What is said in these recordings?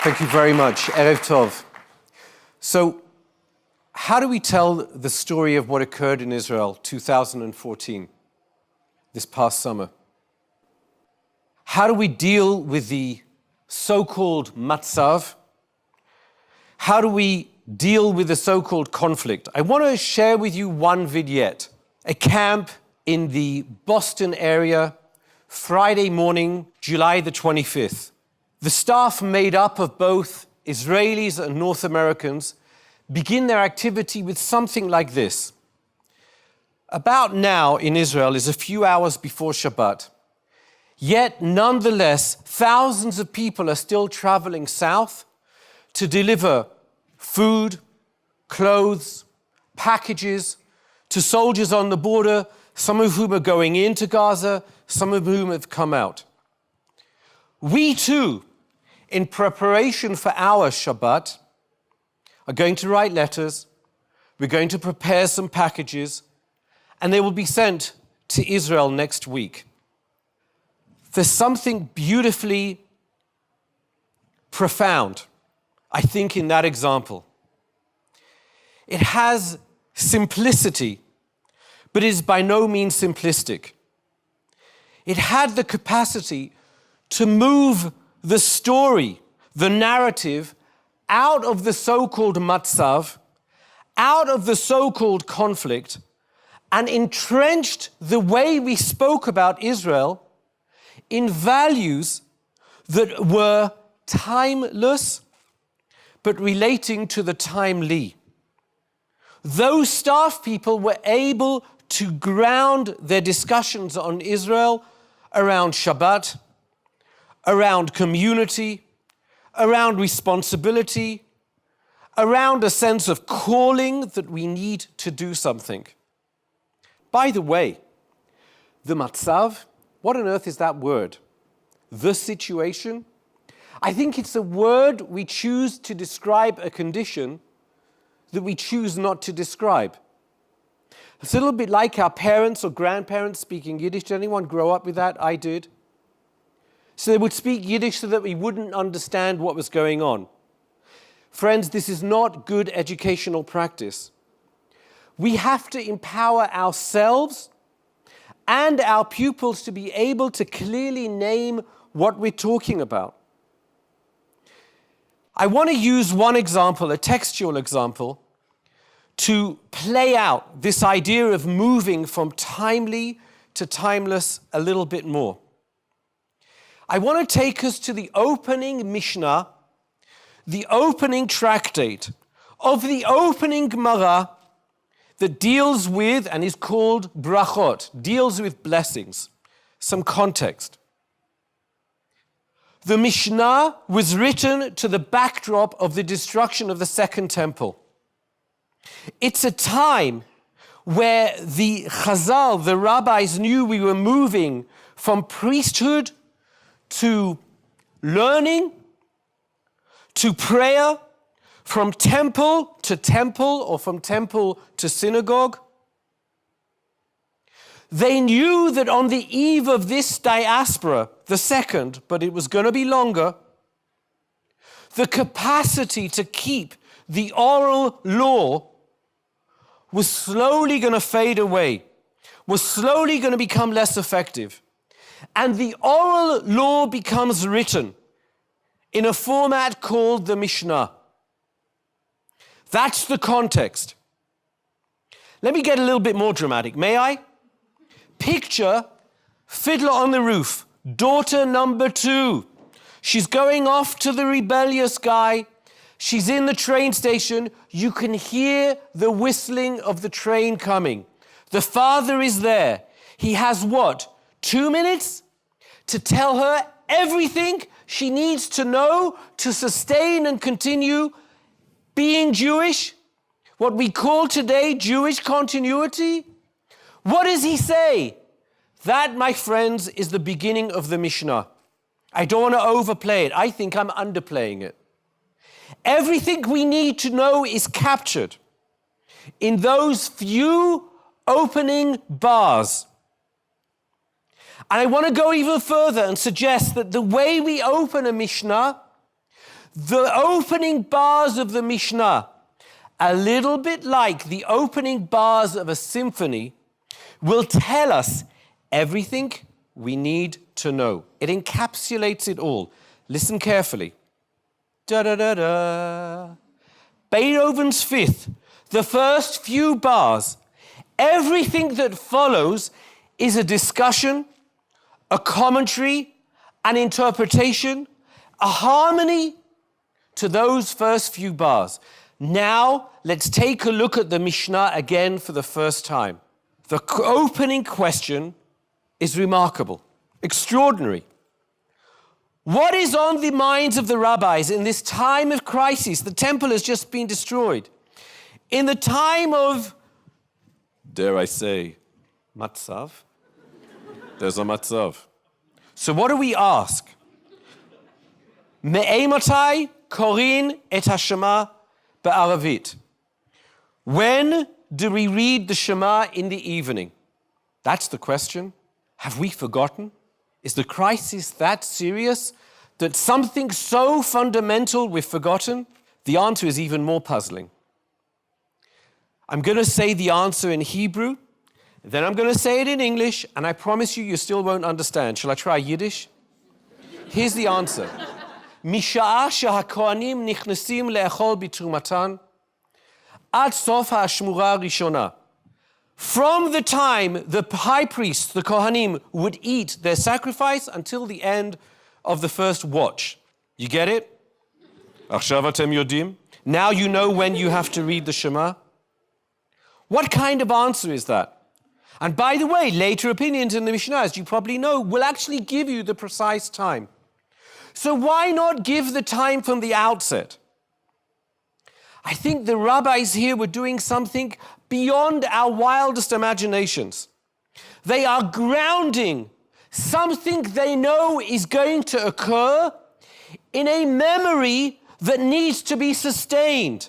Thank you very much. Erev Tov. So, how do we tell the story of what occurred in Israel 2014, this past summer? How do we deal with the so-called matzav? How do we deal with the so-called conflict? I want to share with you one vignette. A camp in the Boston area, Friday morning, July the 25th. The staff, made up of both Israelis and North Americans, begin their activity with something like this. About now in Israel is a few hours before Shabbat. Yet, nonetheless, thousands of people are still traveling south to deliver food, clothes, packages to soldiers on the border, some of whom are going into Gaza, some of whom have come out. We too, in preparation for our Shabbat, are going to write letters, we're going to prepare some packages, and they will be sent to Israel next week. There's something beautifully profound, I think, in that example. It has simplicity, but is by no means simplistic. It had the capacity to move the story, the narrative, out of the so-called matzav, out of the so-called conflict, and entrenched the way we spoke about Israel in values that were timeless, but relating to the timely. Those staff people were able to ground their discussions on Israel around Shabbat, around community, around responsibility, around a sense of calling that we need to do something. By the way, the matzav, what on earth is that word? The situation? I think it's a word we choose to describe a condition that we choose not to describe. It's a little bit like our parents or grandparents speaking Yiddish. Did anyone grow up with that? I did. So they would speak Yiddish so that we wouldn't understand what was going on. Friends, this is not good educational practice. We have to empower ourselves and our pupils to be able to clearly name what we're talking about. I want to use one example, a textual example, to play out this idea of moving from timely to timeless a little bit more. I want to take us to the opening Mishnah, the opening tractate of the opening Gemara that deals with and is called brachot, deals with blessings. Some context. The Mishnah was written to the backdrop of the destruction of the Second Temple. It's a time where the Chazal, the rabbis, knew we were moving from priesthood to learning, to prayer, from temple to temple, or from temple to synagogue. They knew that on the eve of this diaspora, the second, but it was going to be longer, the capacity to keep the oral law was slowly going to fade away, was slowly going to become less effective. And the oral law becomes written in a format called the Mishnah. That's the context. Let me get a little bit more dramatic, may I? Picture Fiddler on the Roof, daughter number 2. She's going off to the rebellious guy. She's in the train station. You can hear the whistling of the train coming. The father is there. He has what? 2 minutes to tell her everything she needs to know to sustain and continue being Jewish, what we call today Jewish continuity. What does he say? That, my friends, is the beginning of the Mishnah. I don't want to overplay it. I think I'm underplaying it. Everything we need to know is captured in those few opening bars. And I want to go even further and suggest that the way we open a Mishnah, The opening bars of the Mishnah, a little bit like the opening bars of a symphony, will tell us everything we need to know. It encapsulates it all. Listen carefully. Da-da-da-da. Beethoven's Fifth, the first few bars, everything that follows is a discussion, a commentary, an interpretation, a harmony to those first few bars. Now, let's take a look at the Mishnah again for the first time. The opening question is remarkable, extraordinary. What is on the minds of the rabbis in this time of crisis? The temple has just been destroyed. In the time of, dare I say, matzav? There's a matzav. So what do we ask? Me'ei matai korin et hashema ba'aravit. When do we read the Shema in the evening? That's the question. Have we forgotten? Is the crisis that serious that something so fundamental we've forgotten? The answer is even more puzzling. I'm going to say the answer in Hebrew, then I'm going to say it in English, and I promise you still won't understand. Shall I try Yiddish? Here's the answer. Misha'a shehakohanim nichnesim le'echol b'trumatan ad sof ha'ashmura rishona. From the time the high priests, the Kohanim, would eat their sacrifice until the end of the first watch. You get it? Achshav atem yodim. Now you know when you have to read the Shema. What kind of answer is that? And by the way, later opinions in the Mishnah, as you probably know, will actually give you the precise time. So why not give the time from the outset? I think the rabbis here were doing something beyond our wildest imaginations. They are grounding something they know is going to occur in a memory that needs to be sustained.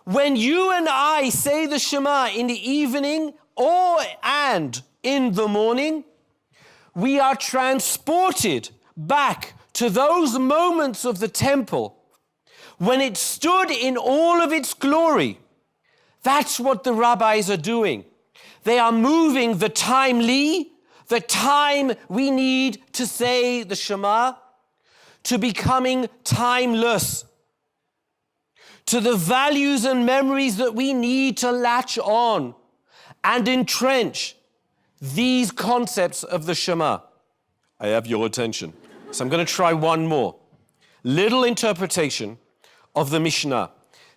When you and I say the Shema in the evening and in the morning, we are transported back to those moments of the temple when it stood in all of its glory. That's what the rabbis are doing. They are moving the timely, the time we need to say the Shema, to becoming timeless, to the values and memories that we need to latch on and entrench these concepts of the Shema. I have your attention. So I'm going to try one more. Little interpretation of the Mishnah.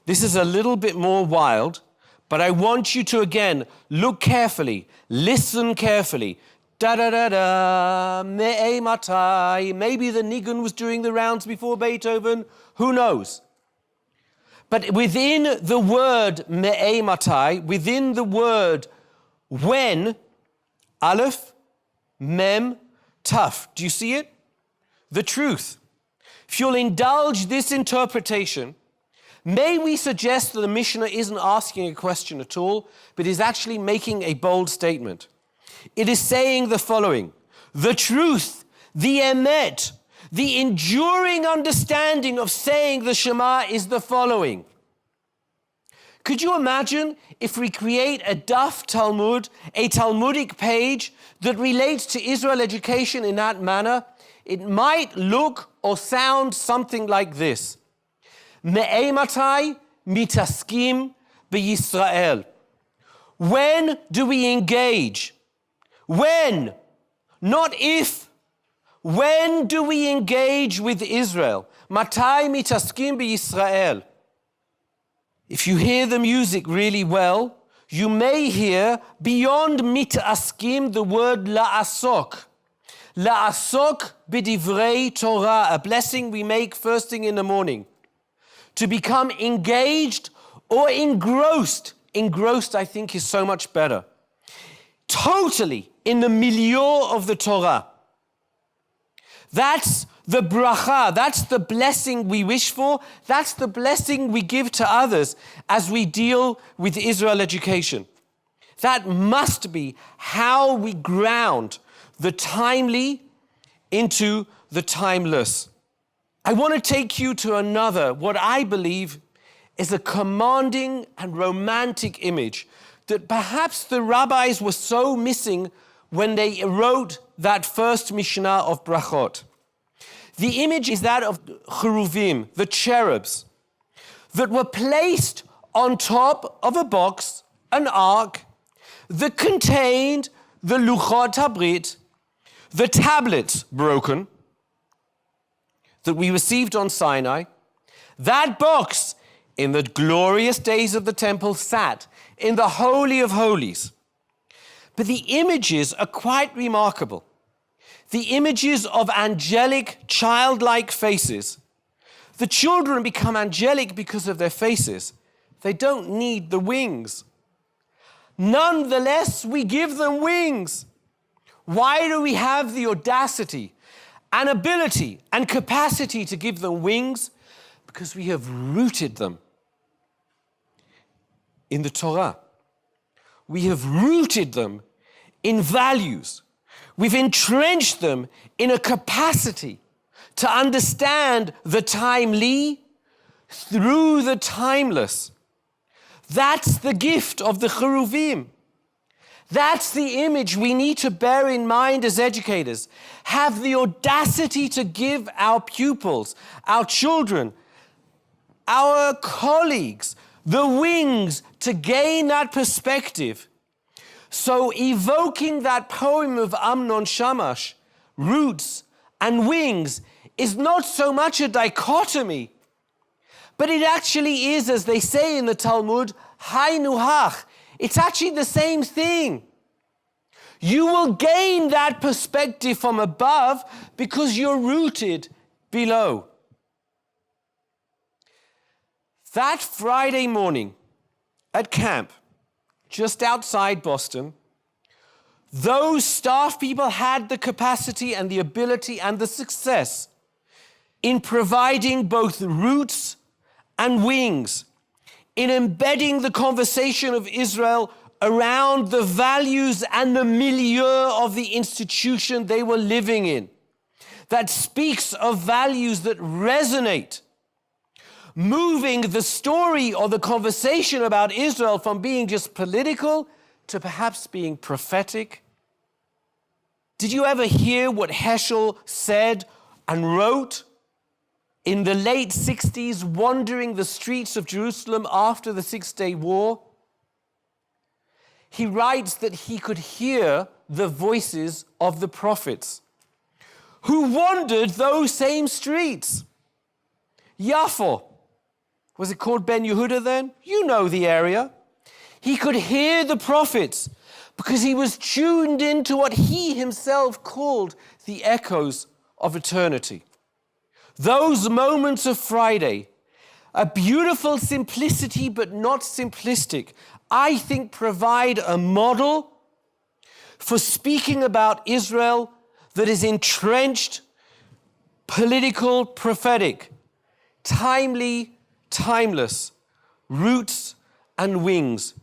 This is a little bit more wild, but I want you to, again, look carefully, listen carefully. Da-da-da-da, me'ei matai. Maybe the nigun was doing the rounds before Beethoven. Who knows? But within the word me'ei matai, within the word when, aleph, mem, taf. Do you see it? The truth. If you'll indulge this interpretation, may we suggest that the Mishnah isn't asking a question at all, but is actually making a bold statement. It is saying the following: the truth, the emet, the enduring understanding of saying the Shema is the following. Could you imagine if we create a Daf Talmud, a Talmudic page that relates to Israel education in that manner? It might look or sound something like this. Me'ei matai mitaskim b'Yisrael. When do we engage? When, not if. When do we engage with Israel? Matai mitaskim b'Yisrael. If you hear the music really well, you may hear beyond mitaskim the word la'asok. La'asok b'divrei Torah, a blessing we make first thing in the morning. To become engaged or engrossed. Engrossed, I think, is so much better. Totally in the milieu of the Torah. That's the bracha, that's the blessing we wish for, that's the blessing we give to others as we deal with Israel education. That must be how we ground the timely into the timeless. I want to take you to another, what I believe is a commanding and romantic image that perhaps the rabbis were so missing when they wrote that first Mishnah of Brachot. The image is that of cheruvim, the cherubs, that were placed on top of a box, an ark, that contained the Luchot HaBrit, the tablets broken, that we received on Sinai. That box, in the glorious days of the temple, sat in the Holy of Holies. But the images are quite remarkable. The images of angelic, childlike faces. The children become angelic because of their faces. They don't need the wings. Nonetheless, we give them wings. Why do we have the audacity and ability and capacity to give them wings? Because we have rooted them in the Torah. We have rooted them in values. We've entrenched them in a capacity to understand the timely through the timeless. That's the gift of the cheruvim. That's the image we need to bear in mind as educators. Have the audacity to give our pupils, our children, our colleagues, the wings to gain that perspective. So evoking that poem of Amnon Shamash, roots and wings, is not so much a dichotomy, but it actually is, as they say in the Talmud, Hainu hach. It's actually the same thing. You will gain that perspective from above because you're rooted below. That Friday morning at camp, just outside Boston, those staff people had the capacity and the ability and the success in providing both roots and wings, in embedding the conversation of Israel around the values and the milieu of the institution they were living in, that speaks of values that resonate, moving the story or the conversation about Israel from being just political to perhaps being prophetic. Did you ever hear what Heschel said and wrote in the late 60s, wandering the streets of Jerusalem after the Six-Day War? He writes that he could hear the voices of the prophets who wandered those same streets. Yafo. Was it called Ben Yehuda then? You know the area. He could hear the prophets because he was tuned into what he himself called the echoes of eternity. Those moments of Friday, a beautiful simplicity but not simplistic, I think provide a model for speaking about Israel that is entrenched, political, prophetic, timely, timeless, roots and wings,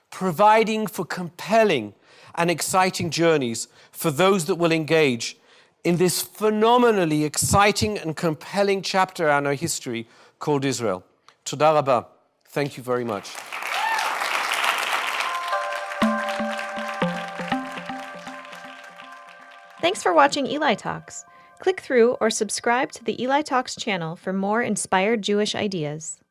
providing for compelling and exciting journeys for those that will engage in this phenomenally exciting and compelling chapter in our history called Israel. Toda Rabba. Thank you very much. Thanks for watching Eli Talks. Click through or subscribe to the Eli Talks channel for more inspired Jewish ideas.